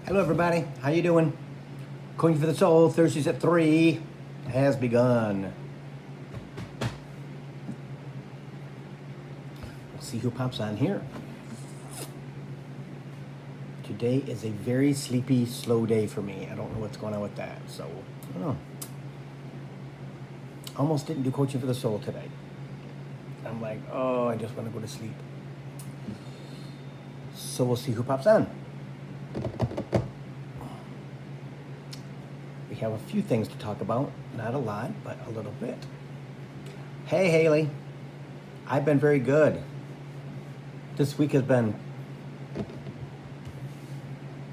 Hello, everybody. How you doing? Coaching for the Soul, Thursdays at 3 has begun. We'll see who pops on here. Today is a very sleepy, slow day for me. I don't know what's going on with that, so I don't know. Almost didn't do Coaching for the Soul today. I'm like, oh, I just want to go to sleep. So we'll see who pops on. We have a few things to talk about. Not a lot, but a little bit. Hey, Haley. I've been very good. This week has been,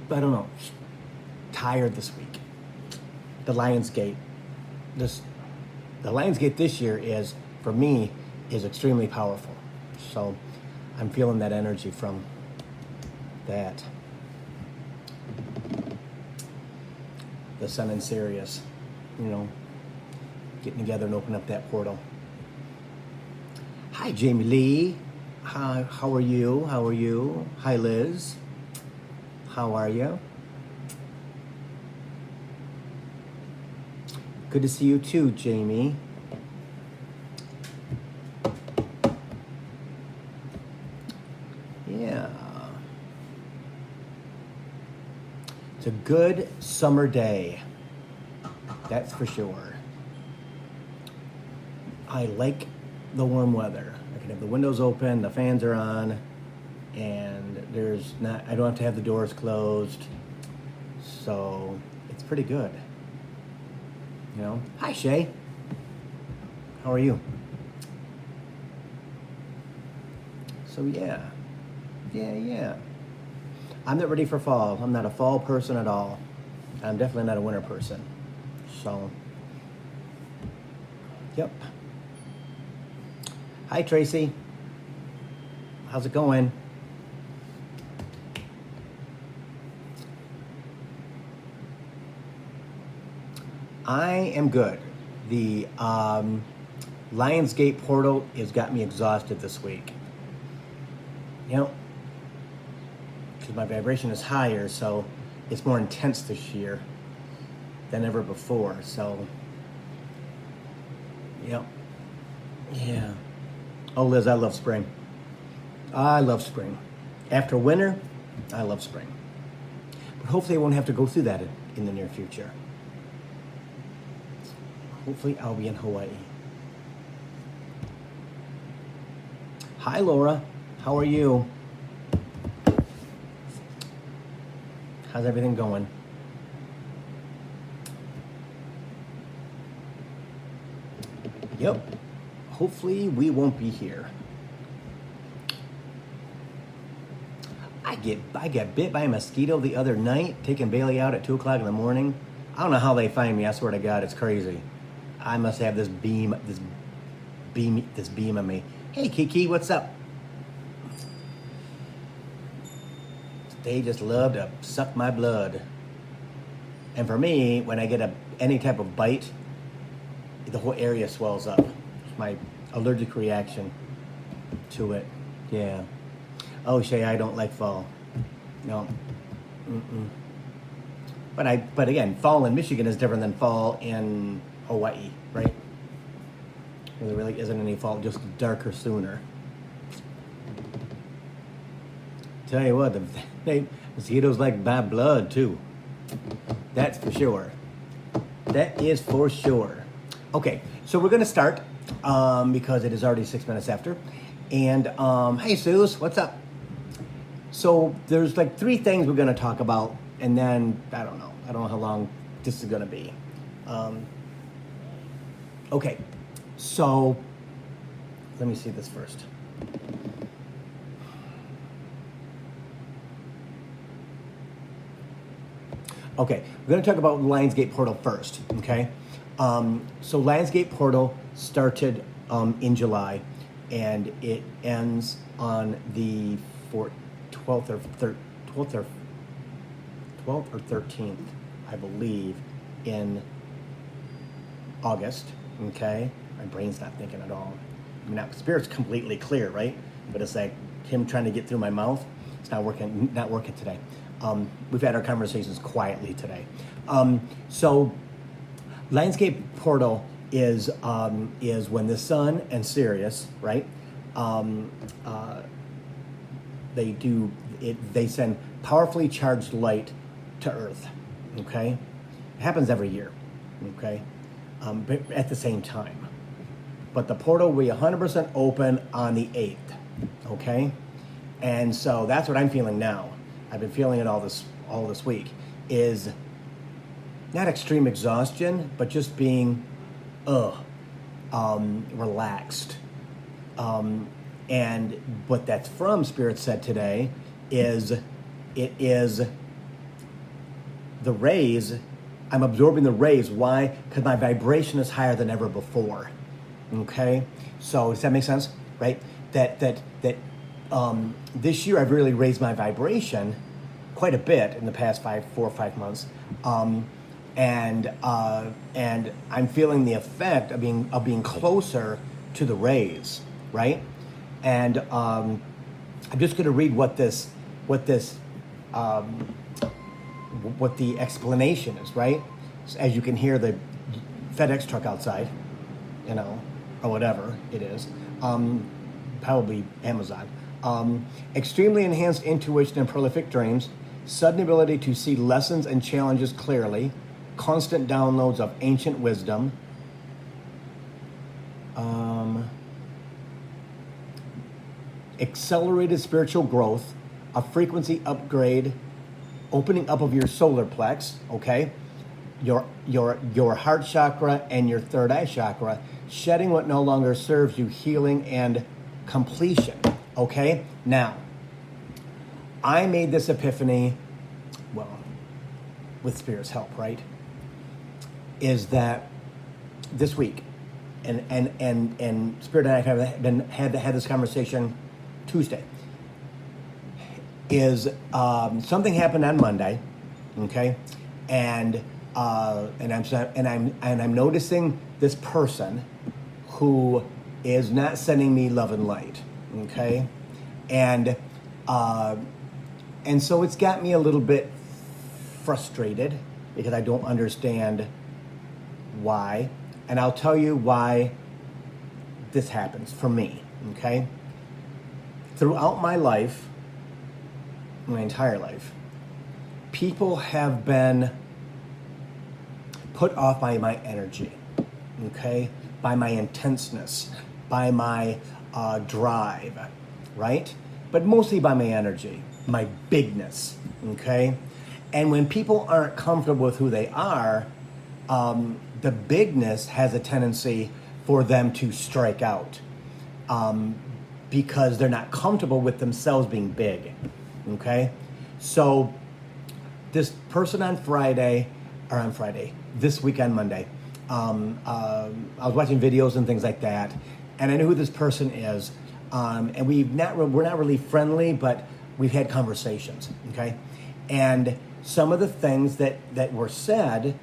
I don't know, tired this week. The Lionsgate. The Lionsgate this year is, for me, is extremely powerful. So I'm feeling that energy from that. The sun and Sirius, getting together and open up that portal. Hi, Jamie Lee. Hi, how are you? How are you? Hi, Liz. How are you? Good to see you too, Jamie. Yeah. It's a good summer day. That's for sure. I like the warm weather. I can have the windows open, the fans are on, and I don't have to have the doors closed. So it's pretty good. Hi, Shay. How are you? So yeah. I'm not ready for fall. I'm not a fall person at all. I'm definitely not a winter person. So, yep. Hi, Tracy. How's it going? I am good. The Lionsgate portal has got me exhausted this week. Because my vibration is higher, so it's more intense this year than ever before. So, yep. Yeah. Oh, Liz, I love spring. I love spring. After winter, I love spring. But hopefully I won't have to go through that in the near future. Hopefully I'll be in Hawaii. Hi, Laura. How are you? How's everything going? Yep. Hopefully we won't be here. I got bit by a mosquito the other night, taking Bailey out at 2 o'clock in the morning. I don't know how they find me. I swear to God, it's crazy. I must have this beam on me. Hey, Kiki, what's up? They just love to suck my blood. And for me, when I get any type of bite, the whole area swells up. It's my allergic reaction to it. Yeah. Oh, Shay, I don't like fall. No. Mm-mm. But again, fall in Michigan is different than fall in Hawaii, right? There really isn't any fall, just darker sooner. Tell you what, the mosquitoes like my blood too. That's for sure. That is for sure. Okay, so we're gonna start because it is already 6 minutes after. And hey, Suze, what's up? So there's like 3 things we're gonna talk about, and then I don't know how long this is gonna be. Okay, so let me see this first. Okay, we're going to talk about Lionsgate Portal first, okay? So Lionsgate Portal started in July, and it ends on the 12th or 13th, I believe, in August, okay? My brain's not thinking at all. I mean, spirit's completely clear, right? But it's like him trying to get through my mouth. It's not working today. We've had our conversations quietly today. So Lionsgate portal is when the sun and Sirius, right? They do it. They send powerfully charged light to Earth. Okay, it happens every year. Okay, but at the same time. But the portal will be 100% open on the 8th. Okay, and so that's what I'm feeling now. I've been feeling it all this week. Is not extreme exhaustion, but just being, relaxed. And what that's from, Spirit said today, is it is the rays. I'm absorbing the rays. Why? Because my vibration is higher than ever before. Okay, so does that make sense? Right? That this year I've really raised my vibration quite a bit in the past 4 or 5 months. And I'm feeling the effect of being closer to the rays, right? And I'm just going to read what the explanation is, right? As you can hear the FedEx truck outside, or whatever it is, probably Amazon. Extremely enhanced intuition and prolific dreams, sudden ability to see lessons and challenges clearly, constant downloads of ancient wisdom, accelerated spiritual growth, a frequency upgrade, opening up of your solar plex, okay, your heart chakra and your third eye chakra, shedding what no longer serves you, healing and completion. Okay, now I made this epiphany, well, with Spirit's help, right? Is that this week, and Spirit and I have had this conversation Tuesday. Is something happened on Monday, okay, and I'm noticing this person who is not sending me love and light, okay, and so it's got me a little bit frustrated because I don't understand why, and I'll tell you why this happens for me, okay. Throughout my life, my entire life, people have been put off by my energy, okay, by my intenseness, by my drive, right? But mostly by my energy, my bigness, okay? And when people aren't comfortable with who they are, the bigness has a tendency for them to strike out because they're not comfortable with themselves being big, okay? So this person this week on Monday, I was watching videos and things like that, and I know who this person is, and we're not really friendly, but we've had conversations, okay? And some of the things that were said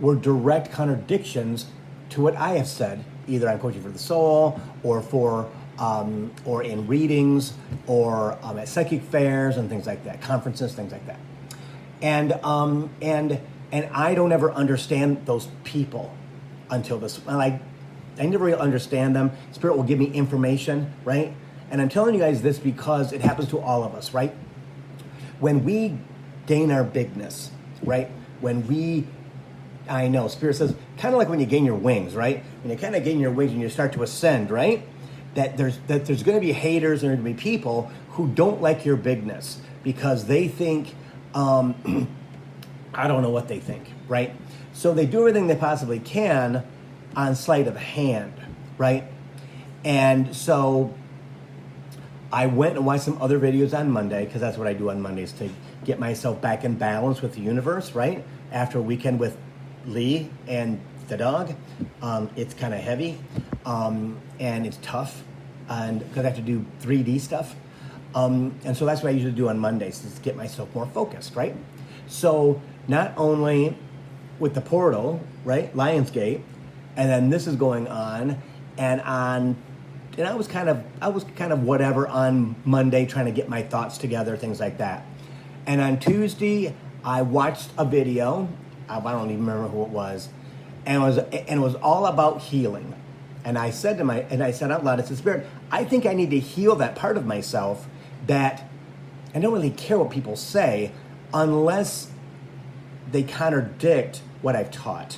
were direct contradictions to what I have said, either on Coaching for the Soul, or in readings, or at psychic fairs and things like that, conferences, things like that. And I don't ever understand those people until this. I never really understand them. Spirit will give me information, right? And I'm telling you guys this because it happens to all of us, right? When we gain our bigness, right? I know, Spirit says, kind of like when you gain your wings, right? When you kind of gain your wings and you start to ascend, right? That there's going to be haters and there's going to be people who don't like your bigness because they think, I don't know what they think, right? So they do everything they possibly can on sleight of hand, right? And so I went and watched some other videos on Monday, because that's what I do on Mondays to get myself back in balance with the universe, right? After a weekend with Lee and the dog, it's kind of heavy, and it's tough, and because I have to do 3D stuff, and so that's what I usually do on Mondays, is to get myself more focused, right? So not only with the portal, right, Lionsgate, and then this is going on, and I was kind of whatever on Monday, trying to get my thoughts together, things like that. And on Tuesday, I watched a video. I don't even remember who it was, and it was all about healing. And I said out loud, I said, Spirit, I think I need to heal that part of myself that I don't really care what people say unless they contradict what I've taught.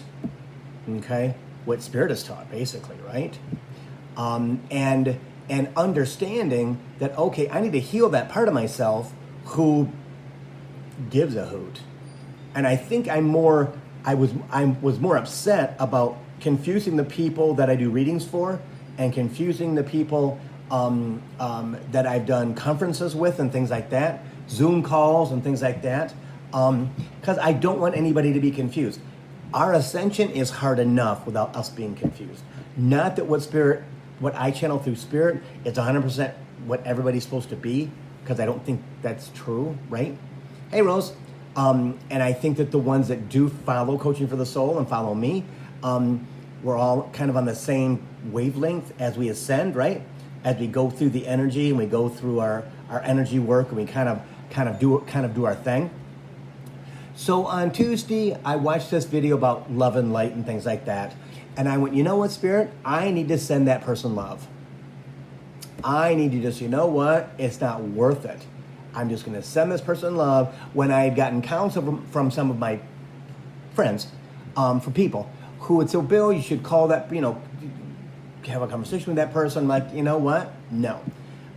Okay, what Spirit has taught, basically, right? And understanding that, okay, I need to heal that part of myself who gives a hoot. And I think I was more upset about confusing the people that I do readings for, and confusing the people that I've done conferences with and things like that, Zoom calls and things like that, because I don't want anybody to be confused. Our ascension is hard enough without us being confused. Not that what I channel through Spirit is 100% what everybody's supposed to be, because I don't think that's true, right? Hey, Rose. And I think that the ones that do follow Coaching for the Soul and follow me, we're all kind of on the same wavelength as we ascend, right? As we go through the energy and we go through our energy work, and we kind of do our thing. So on Tuesday, I watched this video about love and light and things like that. And I went, you know what, Spirit? I need to send that person love. I need to just, you know what? It's not worth it. I'm just going to send this person love. When I had gotten counsel from some of my friends, for people who would say, Bill, you should call that, have a conversation with that person. I'm like, you know what? No.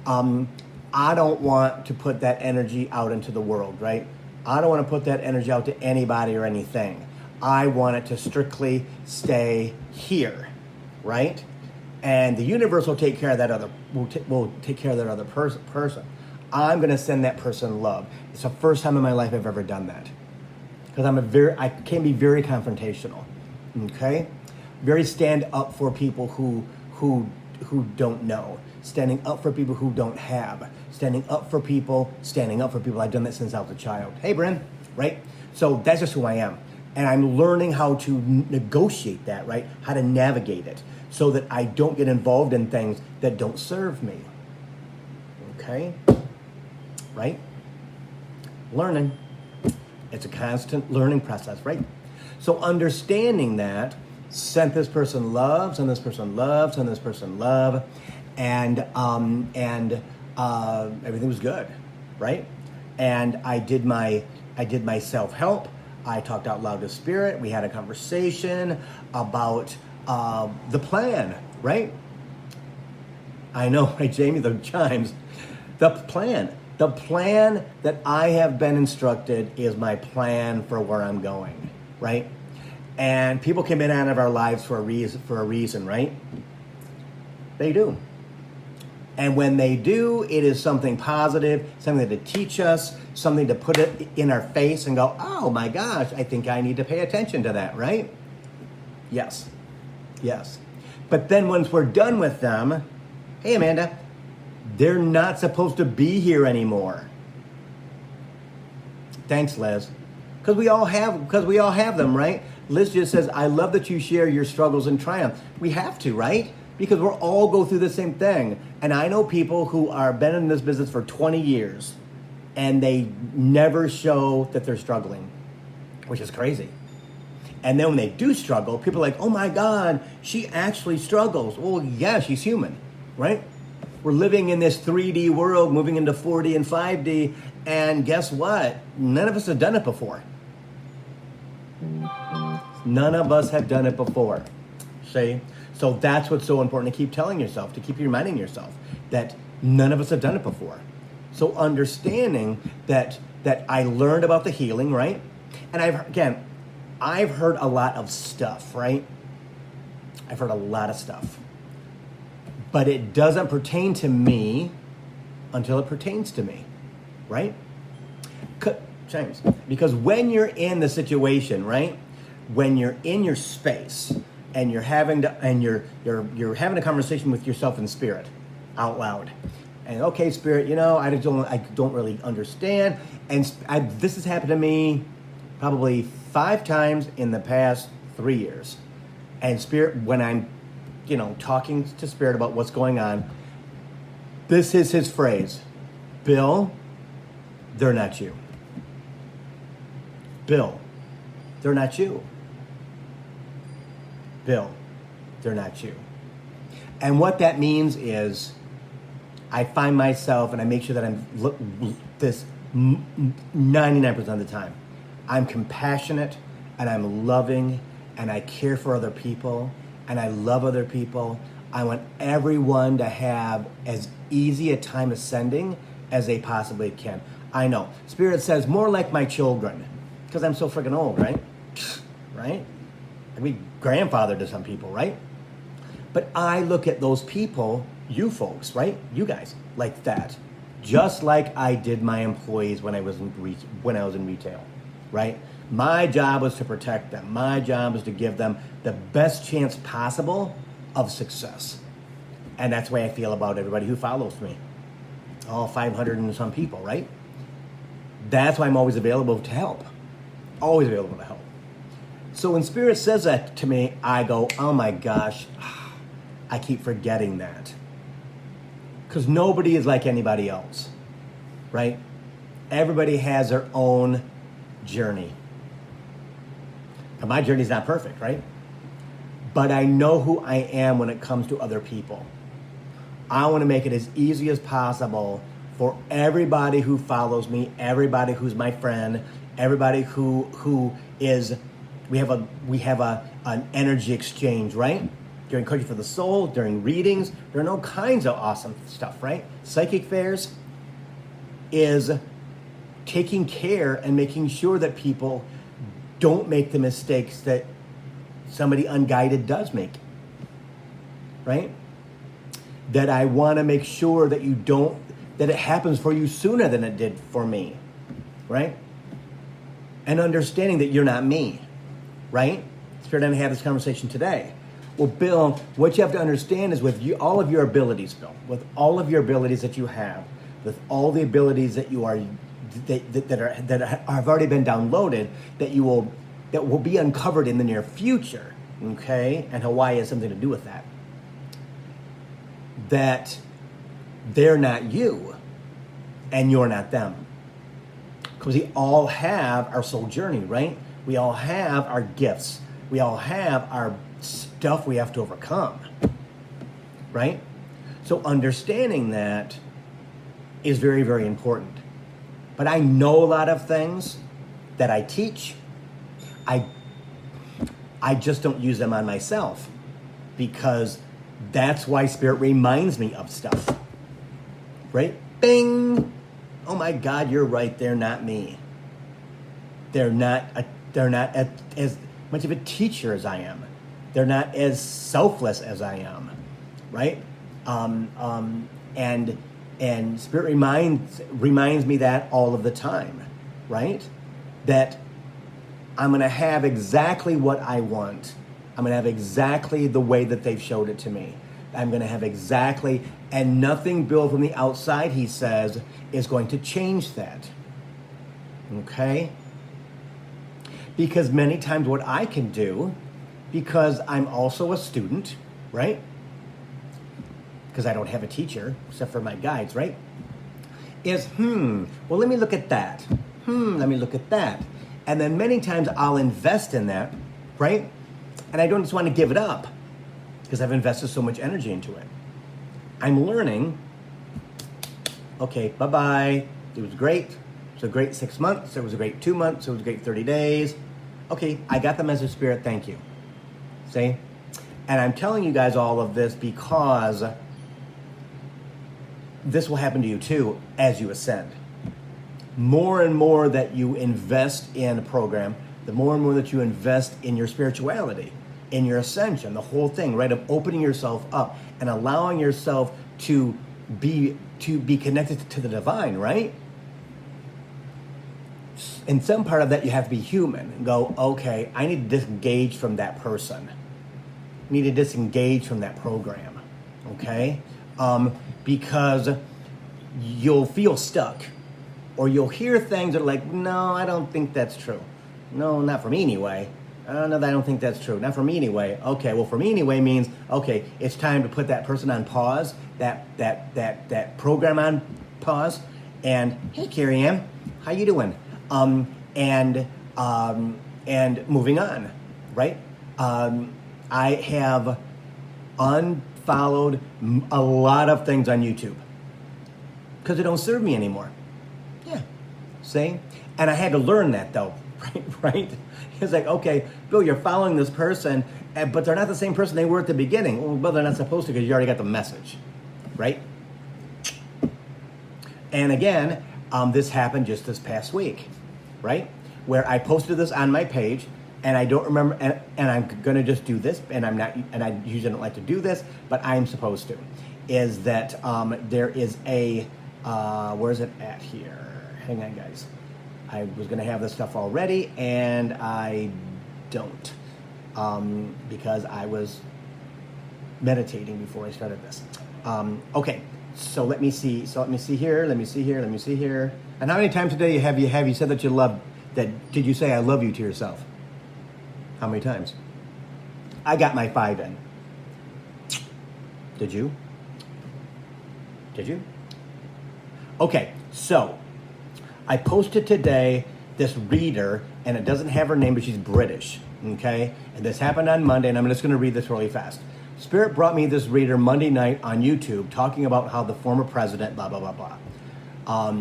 I don't want to put that energy out into the world, right? I don't want to put that energy out to anybody or anything. I want it to strictly stay here, right? And the universe will take care of that will take care of that other person. I'm going to send that person love. It's the first time in my life I've ever done that, because I can be very confrontational. Okay, very stand up for people who don't know, standing up for people who don't have, standing up for people. I've done that since I was a child. Hey, Bryn, right? So that's just who I am. And I'm learning how to negotiate that, right? How to navigate it so that I don't get involved in things that don't serve me. Okay? Right? Learning. It's a constant learning process, right? So understanding that, sent this person love, send this person love, send this person love, and everything was good, right? And I did my self-help. I talked out loud to Spirit. We had a conversation about the plan, right? I know, right, Jamie, the chimes. The plan that I have been instructed is my plan for where I'm going, right? And people come in out of our lives for a reason, right? They do. And when they do, it is something positive, something to teach us, something to put it in our face and go, oh my gosh, I think I need to pay attention to that, right? Yes. But then once we're done with them, hey, Amanda, they're not supposed to be here anymore. Thanks, Liz. Because we all have them, right? Liz just says, I love that you share your struggles and triumphs. We have to, right? Because we're all go through the same thing. And I know people who are been in this business for 20 years and they never show that they're struggling, which is crazy. And then when they do struggle, people are like, oh my God, she actually struggles. Well, yeah, she's human, right? We're living in this 3D world, moving into 4D and 5D. And guess what? None of us have done it before. None of us have done it before. See? So that's what's so important to keep telling yourself, to keep reminding yourself that none of us have done it before. So understanding that I learned about the healing, right? And I've heard a lot of stuff, right? I've heard a lot of stuff. But it doesn't pertain to me until it pertains to me, right? James, because when you're in the situation, right? When you're in your space and you're having you're having a conversation with yourself in Spirit out loud, and okay, Spirit, I don't really understand, and this has happened to me probably 5 times in the past 3 years, and Spirit, when I'm talking to Spirit about what's going on, this is his phrase: Bill, they're not you. Bill, they're not you. Bill, they're not you. And what that means is I find myself, and I make sure that I'm this 99% of the time, I'm compassionate and I'm loving and I care for other people and I love other people. I want everyone to have as easy a time ascending as they possibly can. I know. Spirit says more like my children because I'm so freaking old, right? Right? I mean, grandfather to some people, right? But I look at those people, you folks, right? You guys, like that. Just like I did my employees when I was in retail, right? My job was to protect them. My job was to give them the best chance possible of success. And that's the way I feel about everybody who follows me. All 500 and some people, right? That's why I'm always available to help. Always available to help. So when Spirit says that to me, I go, oh my gosh, I keep forgetting that. Because nobody is like anybody else, right? Everybody has their own journey. But my journey's not perfect, right? But I know who I am when it comes to other people. I want to make it as easy as possible for everybody who follows me, everybody who's my friend, everybody who is, we have an energy exchange, right? During Coaching for the Soul, during readings, there are all kinds of awesome stuff, right? Psychic Fairs is taking care and making sure that people don't make the mistakes that somebody unguided does make, right? That I want to make sure that that it happens for you sooner than it did for me, right? And understanding that you're not me, right? Spirit and I had this conversation today. Well, Bill, what you have to understand is with all of your abilities, Bill, with all of your abilities that you have, with all the abilities that you are that have already been downloaded, that will be uncovered in the near future, okay? And Hawaii has something to do with that. That they're not you, and you're not them, because we all have our soul journey, right? We all have our gifts. We all have our stuff we have to overcome, right? So understanding that is very, very important. But I know a lot of things that I teach. I just don't use them on myself because that's why Spirit reminds me of stuff, right? Bing! Oh my God, you're right. They're not me. They're not as much of a teacher as I am. They're not as selfless as I am, right? And Spirit reminds me that all of the time, right? That I'm going to have exactly what I want. I'm going to have exactly the way that they've showed it to me. I'm going to have exactly, and nothing built from the outside, he says, is going to change that. Okay? Because many times what I can do, because I'm also a student, right? Because I don't have a teacher, except for my guides, right? Is, well, let me look at that. Let me look at that. And then many times I'll invest in that, right? And I don't just want to give it up because I've invested so much energy into it. I'm learning, okay, bye-bye. It was great. It was a great 6 months. It was a great 2 months. It was a great 30 days. Okay, I got the message, Spirit, thank you. See? And I'm telling you guys all of this because this will happen to you too as you ascend. More and more that you invest in a program, the more and more that you invest in your spirituality, in your ascension, the whole thing, right, of opening yourself up and allowing yourself to be connected to the divine, right? In some part of that, you have to be human and go, okay, I need to disengage from that person. I need to disengage from that program, okay? Because you'll feel stuck. Or you'll hear things that are like, no, I don't think that's true. No, not for me anyway. No, I don't think that's true. Not for me anyway. Okay, well, for me anyway means, okay, it's time to put that person on pause, that program on pause. And, hey, Carrie Ann, how you doing? And And moving on, right? I have unfollowed a lot of things on YouTube because they don't serve me anymore. Yeah, see? And I had to learn that though, right? It's like, okay, Bill, you're following this person, but they're not the same person they were at the beginning. Well, they're not supposed to because you already got the message, right? And again, this happened just this past week, right? Where I posted this on my page, and I don't remember, and I'm gonna just do this, and I'm not, and I usually don't like to do this, but I'm supposed to, is that there is a, where's it at here? Hang on, guys. I was gonna have this stuff already, and I don't, because I was meditating before I started this. Okay, so let me see. So let me see here. Let me see here. Let me see here. And how many times today have you said that you love? That did you say I love you to yourself? How many times? I got my 5 in. Did you? Did you? Okay, so I posted today this reader, and it doesn't have her name, but she's British. Okay, and this happened on Monday, and I'm just going to read this really fast. Spirit brought me this reader Monday night on YouTube talking about how the former president, blah, blah, blah, blah.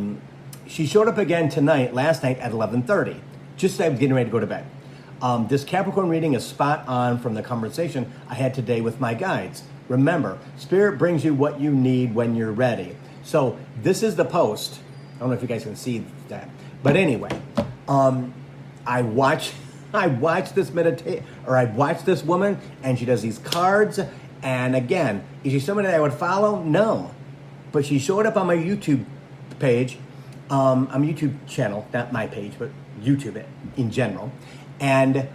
She showed up again last night at 11:30, just as I was getting ready to go to bed. This Capricorn reading is spot on from the conversation I had today with my guides. Remember, Spirit brings you what you need when you're ready. So this is the post. I don't know if you guys can see that. But anyway, I watch this woman, and she does these cards. And again, is she somebody that I would follow? No. But she showed up on my YouTube page, on my YouTube channel, not my page, but YouTube in general. And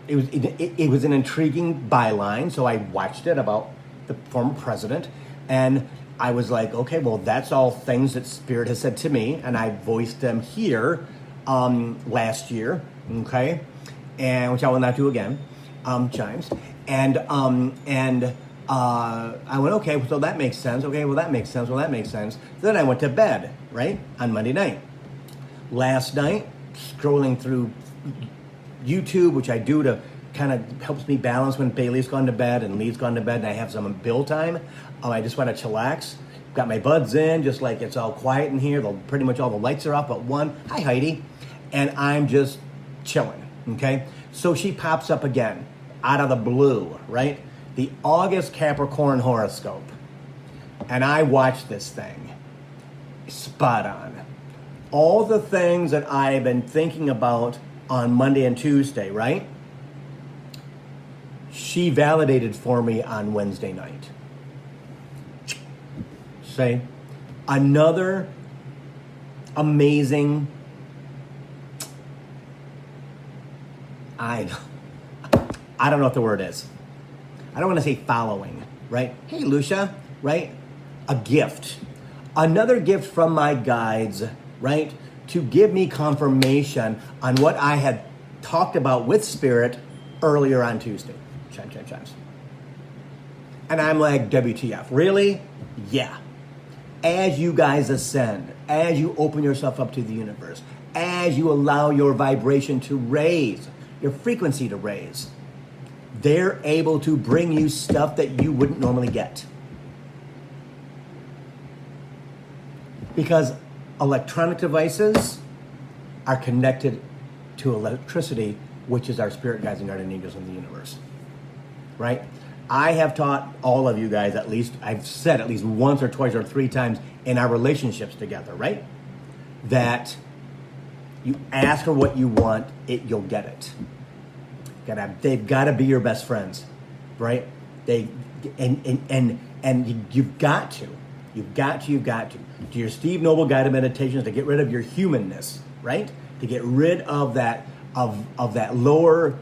it was an intriguing byline, so I watched it about the former president, and I was like, okay, well, that's all things that Spirit has said to me, and I voiced them here last year, okay, and which I will not do again, chimes, and I went, okay, so that makes sense. Okay, well, that makes sense. Well, that makes sense. Then I went to bed, right, on Monday night. Last night, scrolling through YouTube, which I do to kind of helps me balance when Bailey's gone to bed and Lee's gone to bed and I have some Bill time. I just want to chillax. Got my buds in, just like it's all quiet in here. Pretty much all the lights are off but one. Hi, Heidi. And I'm just chilling, okay? So she pops up again, out of the blue, right? The August Capricorn horoscope. And I watched this thing. Spot on. All the things that I've been thinking about on Monday and Tuesday, right? She validated for me on Wednesday night. Say, another amazing, I don't know what the word is. I don't want to say following, right? Hey, Lucia, right? A gift. Another gift from my guides, right? To give me confirmation on what I had talked about with Spirit earlier on Tuesday. Chimes. And I'm like, WTF, really? Yeah. As you guys ascend, as you open yourself up to the universe, as you allow your vibration to raise, your frequency to raise, they're able to bring you stuff that you wouldn't normally get. Because electronic devices are connected to electricity, which is our spirit guides and guardian angels in the universe. Right? I have taught all of you guys, at least, I've said at least once or twice or 3 times in our relationships together, right? That you ask for what you want, you'll get it. They've got to be your best friends, right? And you've got to. Do your Steve Noble guided meditations to get rid of your humanness, right? To get rid of that lower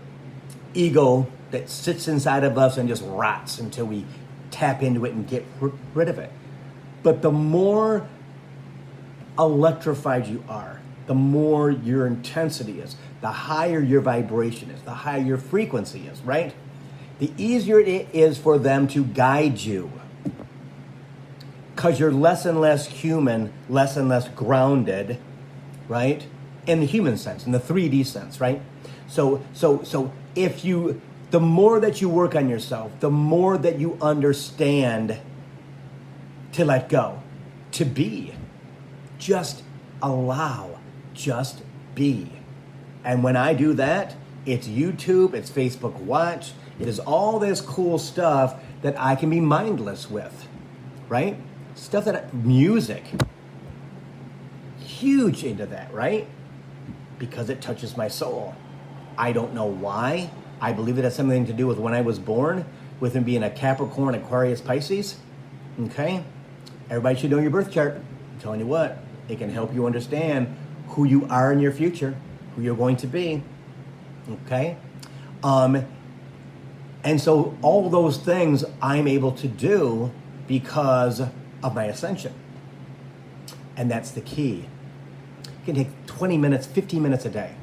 ego that sits inside of us and just rots until we tap into it and get rid of it. But the more electrified you are, the more your intensity is, the higher your vibration is, the higher your frequency is, right? The easier it is for them to guide you. Because you're less and less human, less and less grounded, right? in the human sense, in the 3D sense, right? So the more that you work on yourself, the more that you understand to let go, to be, just allow, just be. And when I do that, it's YouTube, it's Facebook Watch, it is all this cool stuff that I can be mindless with, right? Stuff music, huge into that, right? Because it touches my soul. I don't know why. I believe it has something to do with when I was born, with him being a Capricorn, Aquarius, Pisces. Okay? Everybody should know your birth chart. I'm telling you what, it can help you understand who you are in your future, who you're going to be. Okay? And so all those things I'm able to do because of my ascension. And that's the key. It can take 20 minutes, 15 minutes a day.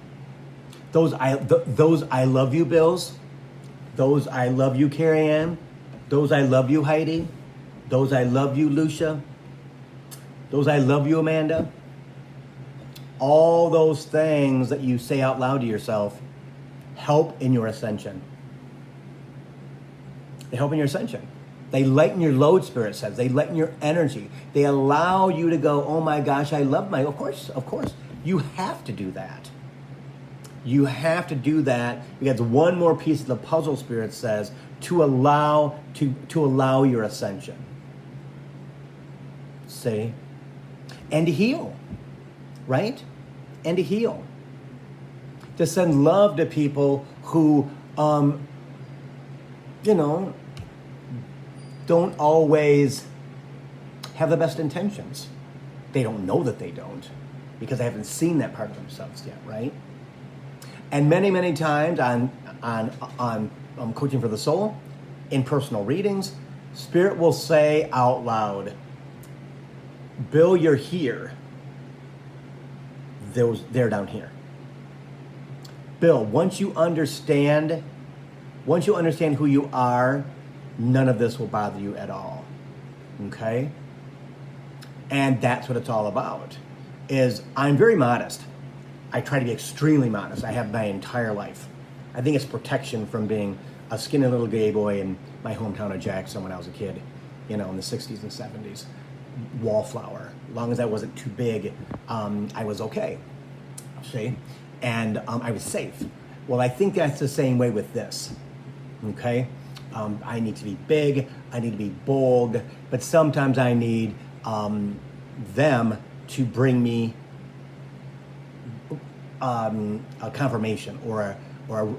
Those I love you Bills, those I love you Carrie Ann, those I love you Heidi, those I love you Lucia, those I love you Amanda. All those things that you say out loud to yourself help in your ascension. They help in your ascension. They lighten your load, Spirit says. They lighten your energy. They allow you to go, oh my gosh, I love of course. You have to do that. You have to do that because one more piece of the puzzle, Spirit says, to allow your ascension. See? And to heal. Right? And to heal. To send love to people who don't always have the best intentions. They don't know that they don't because they haven't seen that part of themselves yet, right? And many, many times on Coaching for the Soul, in personal readings, Spirit will say out loud, Bill, you're here. They're down here. Bill, once you understand who you are, none of this will bother you at all. Okay? And that's what it's all about. Is I'm very modest. I try to be extremely modest. I have my entire life. I think it's protection from being a skinny little gay boy in my hometown of Jackson when I was a kid, in the 60s and 70s. Wallflower. As long as I wasn't too big, I was okay. See? And I was safe. Well, I think that's the same way with this. Okay? I need to be big. I need to be bold. But sometimes I need them to bring me a confirmation or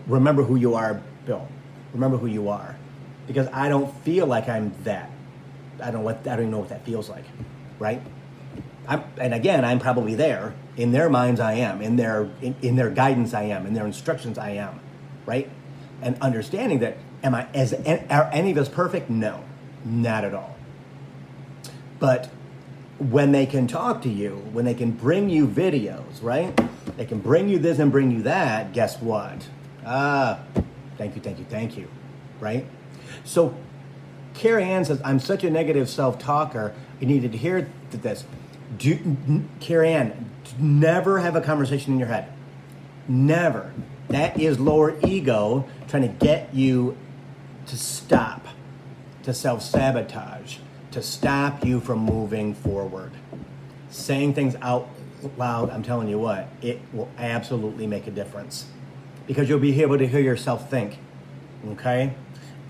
remember who you are, Bill. Remember who you are, because I don't feel like I'm that. I don't even know what that feels like, right? And again, I'm probably there. In their minds, I am. In their guidance, I am. In their instructions, I am, right? And understanding that, are any of us perfect? No, not at all. But when they can talk to you, when they can bring you videos, right? They can bring you this and bring you that, guess what? Thank you, right? So Carrie Ann says, I'm such a negative self-talker. You needed to hear this. Carrie Ann, never have a conversation in your head. Never. That is lower ego trying to get you to stop, to self-sabotage, to stop you from moving forward. Saying things out loud, I'm telling you what, it will absolutely make a difference. Because you'll be able to hear yourself think, okay?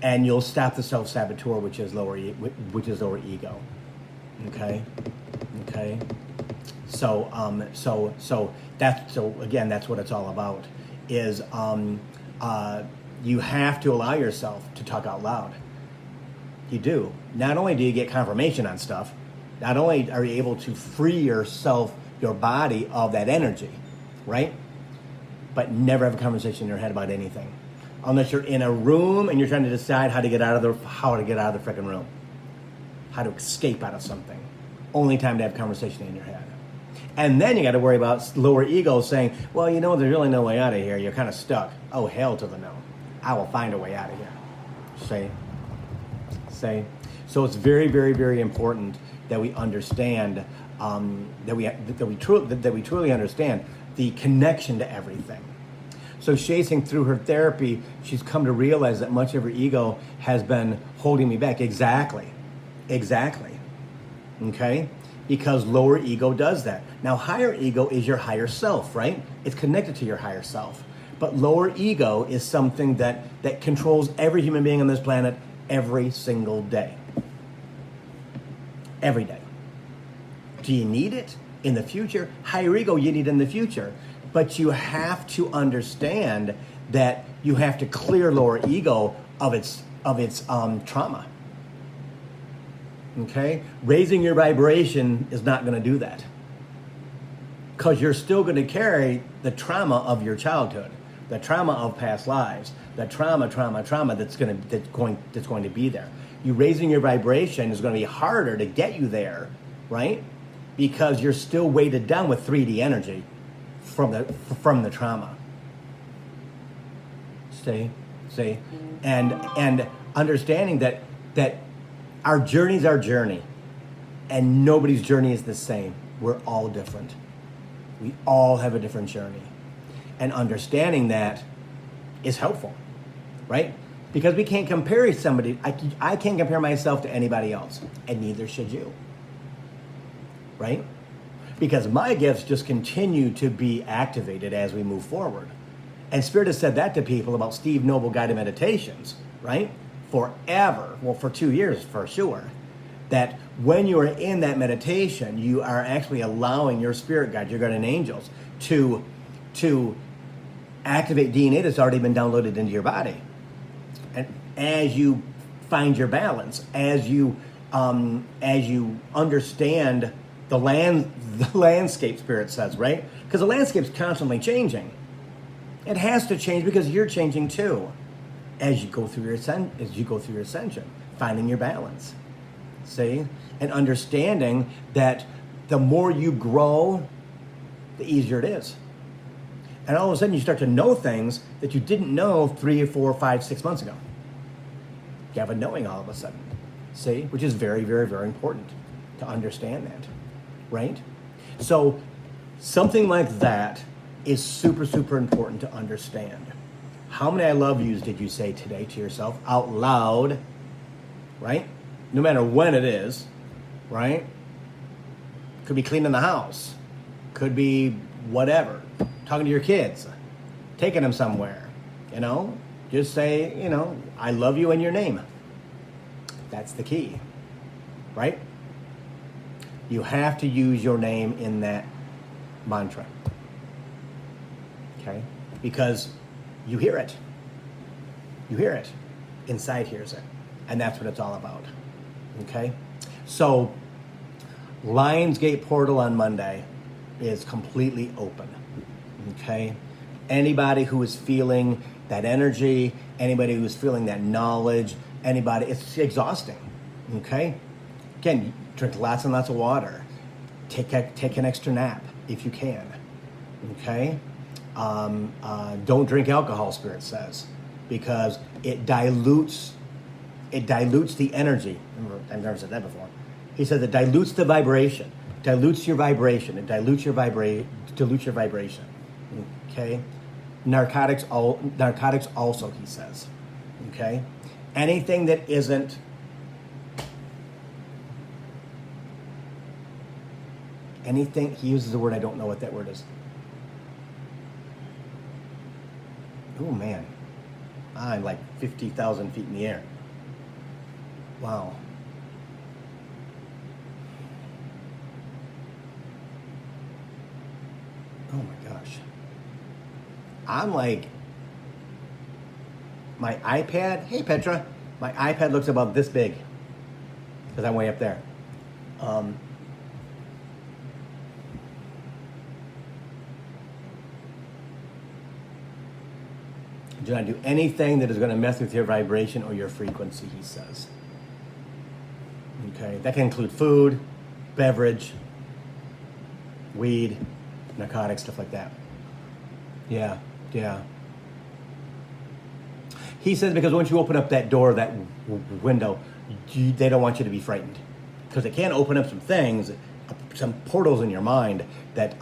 And you'll stop the self-saboteur, which is lower ego, okay? Okay? So again, that's what it's all about, is you have to allow yourself to talk out loud. You do. Not only do you get confirmation on stuff, not only are you able to free yourself, your body of that energy, right? But never have a conversation in your head about anything. Unless you're in a room and you're trying to decide how to get out of the freaking room. How to escape out of something. Only time to have conversation in your head. And then you got to worry about lower ego saying, well, there's really no way out of here. You're kind of stuck. Oh, hell to the no. I will find a way out of here. Say. So it's very, very, very important that we understand, that we truly understand the connection to everything. So chasing through her therapy, she's come to realize that much of her ego has been holding me back. Exactly. Okay? Because lower ego does that. Now, higher ego is your higher self, right? It's connected to your higher self. But lower ego is something that controls every human being on this planet every single day. Every day. Do you need it in the future? Higher ego, you need it in the future. But you have to understand that you have to clear lower ego of its trauma. Okay? Raising your vibration is not going to do that. Because you're still going to carry the trauma of your childhood, the trauma of past lives, the trauma that's going to be there. You raising your vibration is going to be harder to get you there, right? Because you're still weighted down with 3D energy from the trauma. See, and understanding that our journey's our journey, and nobody's journey is the same. We're all different. We all have a different journey, and understanding that is helpful, right? Because we can't compare somebody. I can't compare myself to anybody else, and neither should you, right? Because my gifts just continue to be activated as we move forward. And Spirit has said that to people about Steve Noble guided meditations, right? Forever, well, for 2 years for sure, that when you are in that meditation, you are actually allowing your spirit guide, your guardian angels, to activate DNA that's already been downloaded into your body. And as you find your balance, as you understand the landscape, Spirit says, right? Because the landscape's constantly changing. It has to change because you're changing too. As you go through your ascension, finding your balance, see, and understanding that the more you grow, the easier it is. And all of a sudden, you start to know things that you didn't know 3 or 4, 5, 6 months ago. You have a knowing all of a sudden, see, which is very, very, very important to understand that, right? So something like that is super, super important to understand. How many I love yous did you say today to yourself out loud, right? No matter when it is, right? Could be cleaning the house. Could be whatever. Talking to your kids. Taking them somewhere. Just say, I love you in your name. That's the key, right? You have to use your name in that mantra. Okay? Because you hear it. You hear it. Inside hears it. And that's what it's all about. Okay? So, Lionsgate portal on Monday is completely open. Okay? Anybody who is feeling that energy, anybody who's feeling that knowledge, it's exhausting. Okay? Again, drink lots and lots of water. Take an extra nap if you can. Okay? Don't drink alcohol, Spirit says, because it dilutes the energy. I've never said that before. He said it dilutes the vibration, dilutes your vibration, it dilutes your vibration. Okay, narcotics also, he says. Okay, anything that isn't anything. He uses a word, I don't know what that word is. Oh man, I'm like 50,000 feet in the air. Wow. Oh my gosh. I'm like, my iPad, hey Petra, my iPad looks about this big because I'm way up there. Do not do anything that is going to mess with your vibration or your frequency, he says. Okay, that can include food, beverage, weed, narcotics, stuff like that. Yeah. He says because once you open up that door, that window, they don't want you to be frightened. Because they can open up some things, some portals in your mind that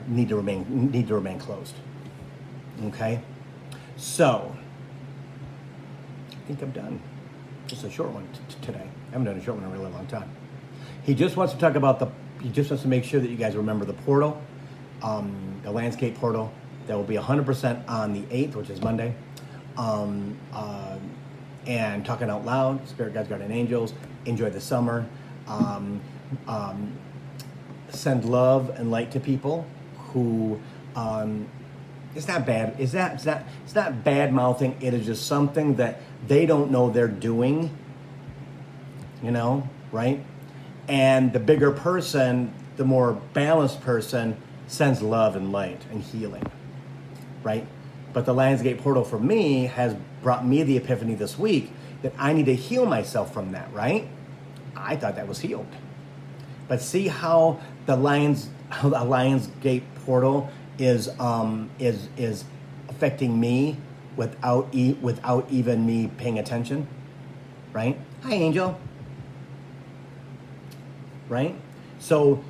need to remain closed. Okay, so I think I'm done. Just a short one today. I haven't done a short one in a really long time. He just wants to talk about he just wants to make sure that you guys remember the portal, the landscape portal that will be 100% on the 8th, which is Monday. And talking out loud, Spirit Guides, Guardian Angels, enjoy the summer. Send love and light to people who, it's not bad. It's not bad mouthing. It is just something that they don't know they're doing, right? And the bigger person, the more balanced person, sends love and light and healing, right? But the Lionsgate portal for me has brought me the epiphany this week that I need to heal myself from that, right? I thought that was healed. But see how the Lionsgate portal is affecting me without even me paying attention, right? Hi, Angel. Right? So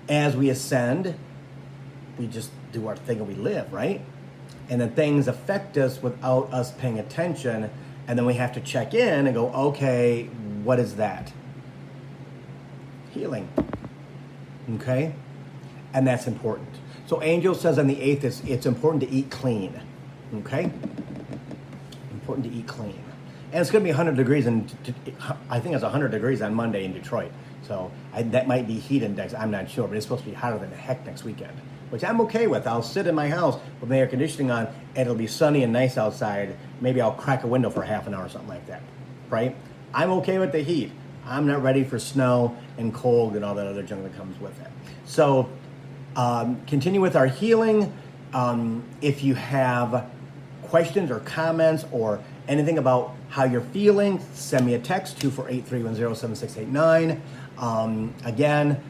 as we ascend, we just do our thing and we live, right? And then things affect us without us paying attention. And then we have to check in and go, okay, what is that? Healing. Okay? And that's important. So Angel says on the 8th, it's important to eat clean. Okay? Important to eat clean. And it's going to be 100 degrees, and I think it's 100 degrees on Monday in Detroit. So that might be heat index. I'm not sure, but it's supposed to be hotter than heck next weekend, which I'm okay with. I'll sit in my house with my air conditioning on, and it'll be sunny and nice outside. Maybe I'll crack a window for half an hour or something like that, right? I'm okay with the heat. I'm not ready for snow and cold and all that other junk that comes with it. So continue with our healing. If you have questions or comments or anything about how you're feeling, send me a text, 248-310-7689. Again,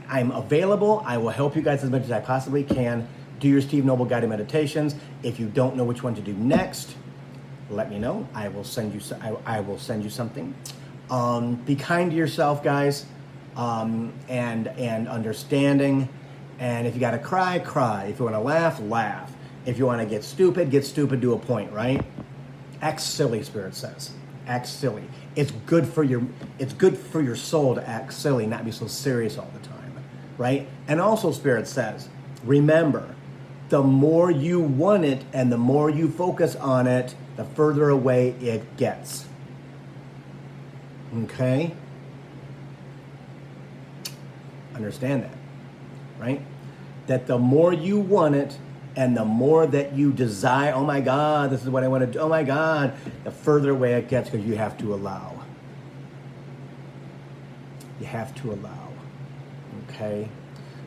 I'm available. I will help you guys as much as I possibly can. Do your Steve Noble guided meditations. If you don't know which one to do next, let me know. I will send you something. Be kind to yourself, guys, and understanding. And if you got to cry, cry. If you want to laugh, laugh. If you want to get stupid to a point, right? Act silly, Spirit says. Act silly. It's good for your soul to act silly, not be so serious all the time, right? And also, Spirit says, remember, the more you want it and the more you focus on it, the further away it gets. Okay? Understand that, right? That the more you want it and the more that you desire, oh my God, this is what I want to do, oh my God, the further away it gets, because you have to allow. You have to allow, okay?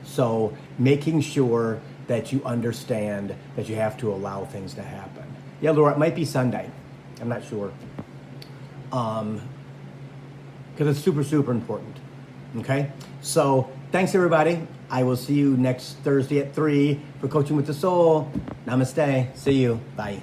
So making sure that you understand that you have to allow things to happen. Yeah, Laura, it might be Sunday. I'm not sure. Because it's super, super important, okay? So thanks, everybody. I will see you next Thursday at 3 for Coaching with the Soul. Namaste. See you. Bye.